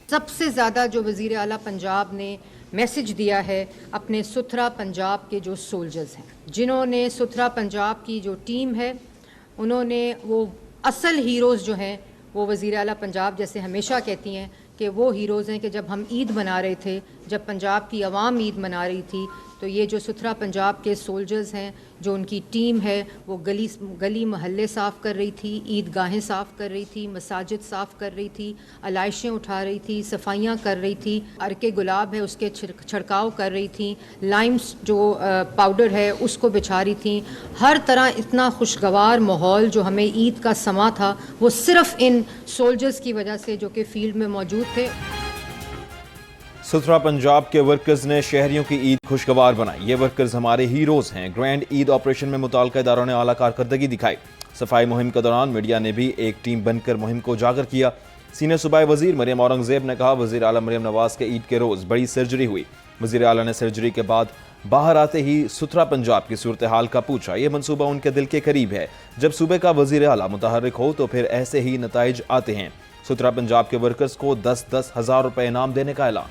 सबसे ज़्यादा जो वज़ीर आला पंजाब ने मैसेज दिया है अपने सुथरा पंजाब के जो सोल्जर्स हैं, जिन्होंने सुथरा पंजाब की जो टीम है, उन्होंने वो असल हीरोज़ जो हैं वो वज़ीर आला पंजाब जैसे हमेशा कहती हैं कि वो हीरोज़ हैं कि जब हम ईद मना रहे थे, जब पंजाब की आवाम ईद मना रही थी, तो ये जो सुथरा पंजाब के सोल्जर्स हैं, जो उनकी टीम है, वो गली मोहल्ले साफ़ कर रही थी, ईदगाहें साफ़ कर रही थी, मसाजिद साफ़ कर रही थी, अलाइशें उठा रही थी, सफाइयाँ कर रही थी, अर्के गुलाब है उसके छिड़काव कर रही थी, लाइम्स जो पाउडर है उसको बिछा रही थी। हर तरह इतना खुशगवार माहौल जो हमें ईद का समा था, वो सिर्फ़ इन सोल्जर्स की वजह से जो कि फील्ड में मौजूद थे। सुथरा पंजाब के वर्कर्स ने शहरियों की ईद खुशगवार बनाई। ये वर्कर्स हमारे हीरोज हैं। ग्रैंड ईद ऑपरेशन में मुताल्लिका इदारों ने आला कारकर्दगी दिखाई। सफाई मुहिम के दौरान मीडिया ने भी एक टीम बनकर मुहिम को उजागर किया। सीनियर सूबाई वजीर मरियम औरंगजेब ने कहा, वजीर आला मरियम नवाज के ईद के रोज बड़ी सर्जरी हुई। वजीर आला ने सर्जरी के बाद बाहर आते ही सुथरा पंजाब की सूरत हाल का पूछा। यह मनसूबा उनके दिल के करीब है। जब सूबे का वजीर आला मुतहर्रिक हो तो फिर ऐसे ही नताइज आते हैं। सुथरा पंजाब के वर्कर्स को 10-10 हज़ार रुपए इनाम देने का ऐलान।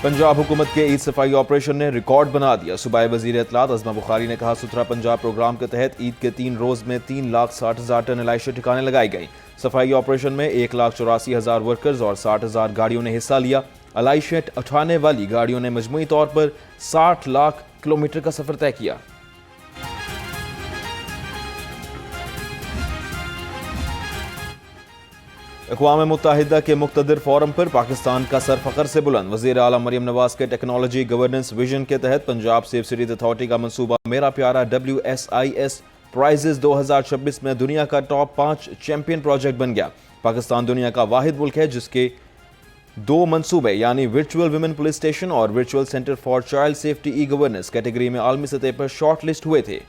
पंजाब हुकूमत के ईद सफाई ऑपरेशन ने रिकॉर्ड बना दिया। सूबाई वजीर इत्तलात अज़मा बुखारी ने कहा, सुथरा पंजाब प्रोग्राम के तहत ईद के 3 रोज में 3,60,000 टन अलाइशें ठिकाने लगाई गई। सफाई ऑपरेशन में 1,84,000 वर्कर्स और 60,000 गाड़ियों ने हिस्सा लिया। अलाइशें उठाने वाली गाड़ियों ने मजमूई तौर पर 60 लाख किलोमीटर का सफर तय किया। अक़वाम मुत्तहिदा के मुक़्तदिर फोरम पर पाकिस्तान का सर फ़ख्र से बुलंद। वज़ीर आला मरियम नवाज के टेक्नोलॉजी गवर्नेंस विजन के तहत पंजाब सेफ सिटीज अथॉरिटी का मंसूबा मेरा प्यारा WSIS प्राइजेस 2026 में दुनिया का टॉप 5 चैंपियन प्रोजेक्ट बन गया। पाकिस्तान दुनिया का वाहिद मुल्क है जिसके 2 मंसूबे यानी वर्चुअल वुमेन पुलिस स्टेशन और virtual centre for child safety e governance category में आलमी सतह पर शॉर्ट लिस्ट हुए थे।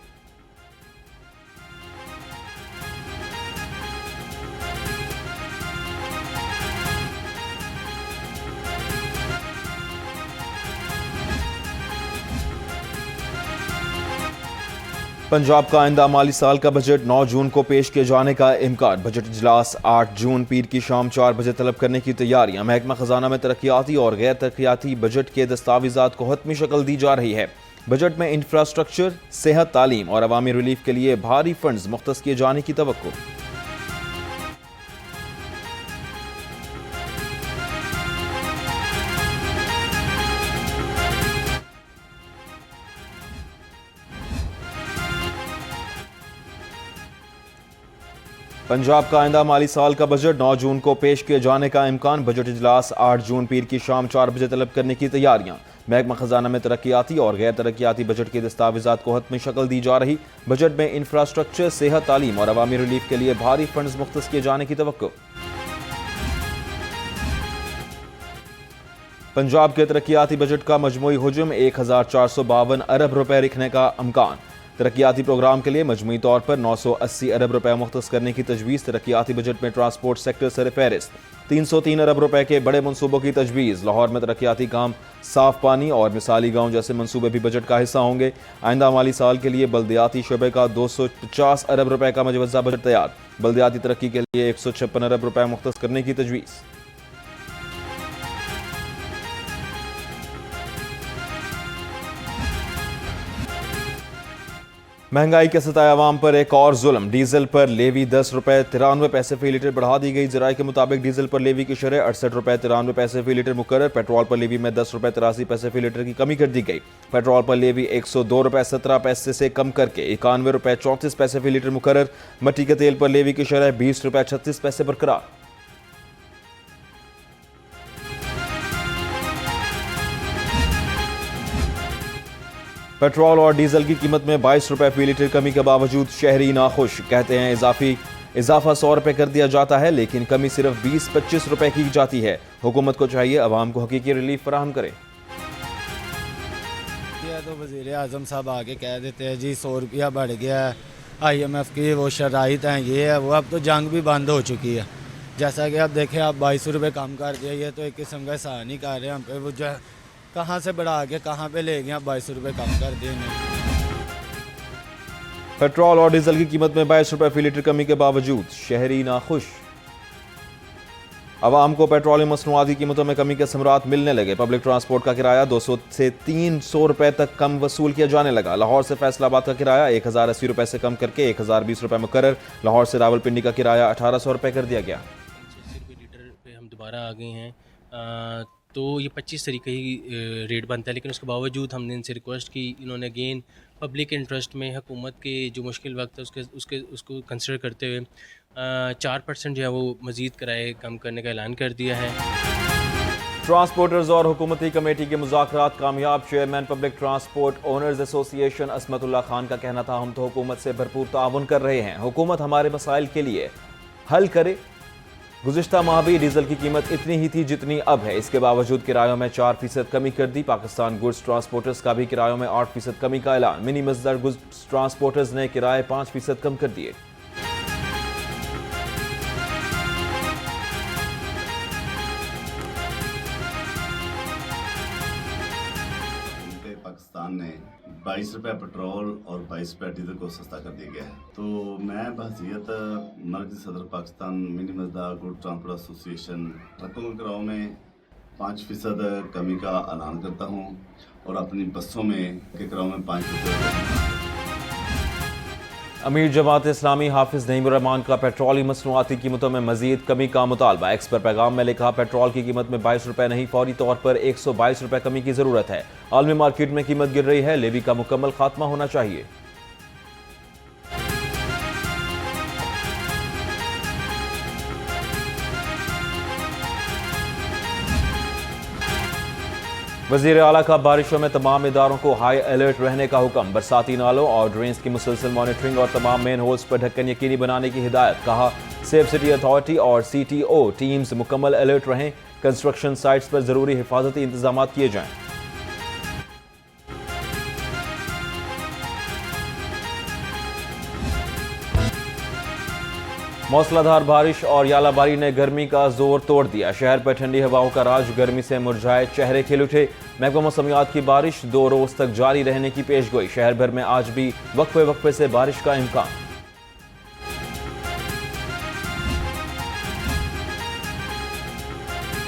पंजाब का आइंदा माली साल का बजट 9 जून को पेश किए जाने का इम्कान। बजट इजलास 8 जून पीर की शाम 4 बजे तलब करने की तैयारियां। महकमा खजाना में तरक्याती और गैर तरक्याती बजट के दस्तावेजात को हतमी शक्ल दी जा रही है। बजट में इंफ्रास्ट्रक्चर, सेहत, तालीम और अवामी रिलीफ के लिए भारी फंड्स मुख्तस किए जाने की तवक्को। पंजाब का आइंदा माली साल का बजट 9 जून को पेश किए जाने का इम्कान। बजट इजलास 8 जून पीर की शाम 4 बजे तलब करने की तैयारियां। महकमा खजाना में तरक्याती और गैर तरक्याती बजट के दस्तावेजात को हतमी शक्ल दी जा रही। बजट में इंफ्रास्ट्रक्चर, सेहत, तालीम और अवामी रिलीफ के लिए भारी फंड्स मुख्तस किए जाने की तवक्को। पंजाब के तरक्याती बजट का मजमूई हुजम 1,452 अरब रुपए रखने का इम्कान। तरक्याती प्रोग्राम के लिए मजमूई तौर पर 980 अरब रुपए मुख्तस करने की तजवीज़। तरक्याती बजट में ट्रांसपोर्ट सेक्टर सरफहरिस्त। 303 अरब रुपए के बड़े मनसूबों की तजवीज़। लाहौर में तरक्याती काम, साफ पानी और मिसाली गांव जैसे मनसूबे भी बजट का हिस्सा होंगे। आइंदा माली साल के लिए बल्दियाती शोबे का 250 अरब रुपए का मुजव्वज़ा बजट तैयार। बल्दियाती तरक्की के लिए 156 अरब रुपए मुख्तस करने की तजवीज़। महंगाई के सताए अवाम पर एक और जुल्म। डीजल पर लेवी 10 रुपए 93 पैसे फी लीटर बढ़ा दी गई। जराये के मुताबिक डीजल पर लेवी की शरह 68 रुपए 93 पैसे फी लीटर मुकर्रर। पेट्रोल पर लेवी में 10 रुपए 83 पैसे फी लीटर की कमी कर दी गई। पेट्रोल पर लेवी 102 रुपए 17 पैसे से कम करके 91 रुपए 34 पैसे फी लीटर मुकर्रर। मट्टी के तेल पर लेवी की शरह 20 रुपए 36 पैसे बरकरार। पेट्रोल और डीजल की कीमत में 22 रुपए फी लीटर कमी के बावजूद शहरी नाखुश। कहते हैं इजाफा 100 रुपए कर दिया जाता है लेकिन कमी सिर्फ 20-25 रुपए की जाती है। हुकूमत को चाहिए अवाम को हकीकी रिलीफ फराहम करे। तो वज़ीर आज़म साहब आके कह देते हैं जी 100 रुपया बढ़ गया है, IMF की वो शराइत हैं, ये है वो। अब तो जंग भी बंद हो चुकी है। जैसा कि आप देखें, आप 22 रुपये कम कर दिया, ये तो एक किस्म का एहसान ही कर रहे हैं हम पे। वो जो कहाँ से बढ़ा के कहाँ पे ले गए, 22 रुपये कम कर दिए। पेट्रोल और डीजल की कीमत में 22 रुपए फी लीटर कमी के बावजूद शहरी नाखुश। आवाम को पेट्रोलियम मसनूआत की कीमतों में कमी के असमरात मिलने लगे। पब्लिक ट्रांसपोर्ट का किराया 200 से 300 रुपए तक कम वसूल किया जाने लगा। लाहौर से फैसलाबाद का किराया 1080 रुपए से कम करके 1020 रुपए मुकर्रर। लाहौर से रावलपिंडी का किराया 1800 रुपए कर दिया गया। लीटर पे हम दोबारा आ गए हैं, तो ये 25 तरीके ही रेट बनता है, लेकिन उसके बावजूद हमने इनसे रिक्वेस्ट की। इन्होंने अगेन पब्लिक इंटरेस्ट में हुकूमत के जो मुश्किल वक्त है उसको कंसिडर करते हुए 4% जो है वो मज़ीद किराए कम करने का ऐलान कर दिया है। ट्रांसपोर्टर्स और हुकूमती कमेटी के मुज़ाकरात कामयाब। Chairman public transport owners association Asmatullah Khan का कहना था, हम तो हुकूमत से भरपूर ताउन कर रहे हैं, हुकूमत हमारे मसाइल के लिए हल करे। गुज़िश्ता माह भी डीजल की कीमत इतनी ही थी जितनी अब है, इसके बावजूद किरायों में 4% कमी कर दी। पाकिस्तान गुड्स ट्रांसपोर्टर्स का भी किरायों में 8% कमी का ऐलान। मिनी मजदर गुड्स ट्रांसपोर्टर्स ने किराए 5% कम कर दिए। पाकिस्तान ने 22 रुपये पेट्रोल और 22 रुपये डीजल को सस्ता कर दिया गया है। तो मैं बहसीयत मरकज़ी सदर पाकिस्तान मिनी मजदूर गुड ट्रांसपोर्ट एसोसिएशन ट्रकों के किरायों में 5% कमी का ऐलान करता हूँ और अपनी बसों में के किरायों में 5%। अमीर जमात इस्लामी हाफिज नईमुर्रहमान का पेट्रोलियम मसनूआती कीमतों में मजीद कमी का मुतालबा। एक्स पर पैगाम में लिखा, पेट्रोल की कीमत में 22 रुपए नहीं, फौरी तौर पर 122 रुपए कमी की जरूरत है। आलमी मार्केट में कीमत गिर रही है, लेवी का मुकम्मल खात्मा होना चाहिए। वज़ीर आला का बारिशों में तमाम इदारों को हाई अलर्ट रहने का हुक्म। बरसाती नालों और ड्रेन्स की मुसलसल मॉनिटरिंग और तमाम मेन होल्स पर ढक्कन यकीनी बनाने की हिदायत। कहा, सेफ सिटी अथॉरिटी और CTO टीम्स मुकम्मल अलर्ट रहें। कंस्ट्रक्शन साइट्स पर जरूरी हिफाजती इंतजाम किए जाएं। मौसलाधार बारिश और यालाबारी ने गर्मी का जोर तोड़ दिया। शहर पर ठंडी हवाओं का राज, गर्मी से मुरझाए चेहरे खिल उठे। महकमा मौसमियात की बारिश 2 रोज तक जारी रहने की पेशगोई। शहर भर में आज भी वक्फे वक्फे से बारिश का इम्कान।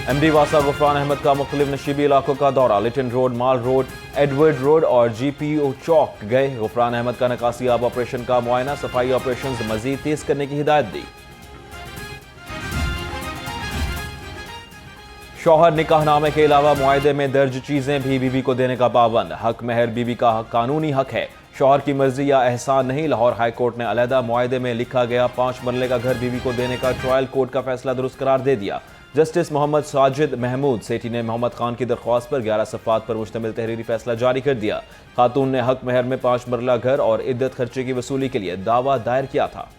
MD वासा गुफरान अहमद का मुख्तलिफ नशीबी इलाकों का दौरा। लिटन रोड, माल रोड, एडवर्ड रोड और GPO चौक गए। गुफरान अहमद का नकासियाब ऑपरेशन का मुआयना, सफाई ऑपरेशन मजीद तेज करने की हिदायत दी। शौहर निकाहनामे के अलावा मुआहदे में दर्ज चीजें भी बीवी को देने का पाबंद। हक महर बीवी का कानूनी हक है, शौहर की मर्जी या एहसान नहीं। लाहौर हाई कोर्ट ने अलहदा मुआहदे में लिखा गया 5 मरले का घर बीवी को देने का ट्रायल कोर्ट का फैसला दुरुस्त करार दे दिया। जस्टिस मोहम्मद साजिद महमूद सेठी ने मोहम्मद खान की दरख्वास्त पर 11 सफ़ात पर मुश्तमिल तहरीरी फैसला जारी कर दिया। खातून ने हक महर में 5 मरला घर और इद्दत खर्चे की वसूली के लिए दावा दायर किया था।